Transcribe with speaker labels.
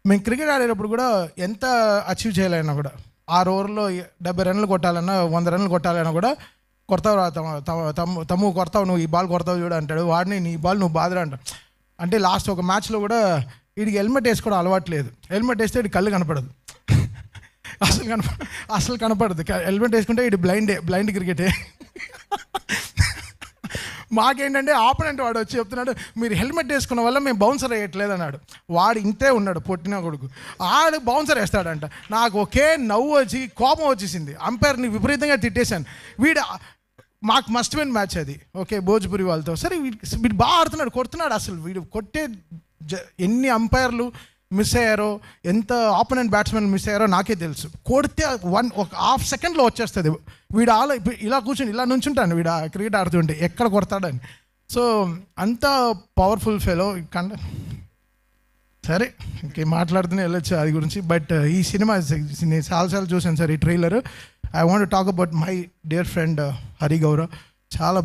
Speaker 1: మేము క్రికెట్ ఆడేటప్పుడు కూడా ఎంత అచీవ్ చేయాలన్నా కూడా 6 ఓవర్లో 70 రన్లు కొట్టాలన్నా 100 రన్లు కొట్టాలన్నా కూడా కొడతావు తమ్ము కొడతావు, నువ్వు ఈ బాల్ కొడతావు చూడు అంటాడు. వాడిని నీ బాల్ నువ్వు బాధరా అంట. అంటే లాస్ట్ ఒక మ్యాచ్లో కూడా వీడికి హెల్మెట్ వేసుకోవడం అలవాట్లేదు. హెల్మెట్ వేస్తే వీడి కళ్ళు కనపడదు, అసలు కనపడదు. హెల్మెట్ వేసుకుంటే వీడి బ్లైండ్ క్రికెటే. మాకేంటంటే ఆపోనెంట్ వాడు వచ్చి చెప్తున్నాడు, మీరు హెల్మెట్ వేసుకున్న వల్ల మేము బౌన్సర్ వేయట్లేదు అన్నాడు. వాడు ఇంతే ఉన్నాడు, పొట్టిన కొడుకు. ఆడు బౌన్సర్ వేస్తాడంట. నాకు ఒకే నవ్వు వచ్చి కోపం వచ్చేసింది. అంపైర్ని విపరీతంగా తిట్టేశాను. మాకు మస్ట్ విన్ మ్యాచ్ అది, ఓకే, భోజ్పురి వాళ్ళతో. సరే వీడు బాగా ఆడుతున్నాడు, కొడుతున్నాడు. అసలు వీడు కొట్టే ఎన్ని అంపైర్లు మిస్ అయ్యారో, ఎంత ఆపోనెంట్ బ్యాట్స్మెన్ మిస్ అయ్యారో నాకే తెలుసు. కొడితే ఒక హాఫ్ సెకండ్లో వచ్చేస్తుంది. వీడు ఇలా కూర్చొని ఇలా నుంచుంటాను వీడు క్రికెట్ ఆడుతుంటే ఎక్కడ కొడతాడని. సో అంత పవర్ఫుల్ ఫెలో సరే ఇంకేం మాట్లాడుతూనే వెళ్ళొచ్చు అది గురించి. బట్ ఈ సినిమా నేను చాలాసార్లు చూశాను సార్ ఈ trailer. I want talk about my dear friend Hari Gaurav. చాలా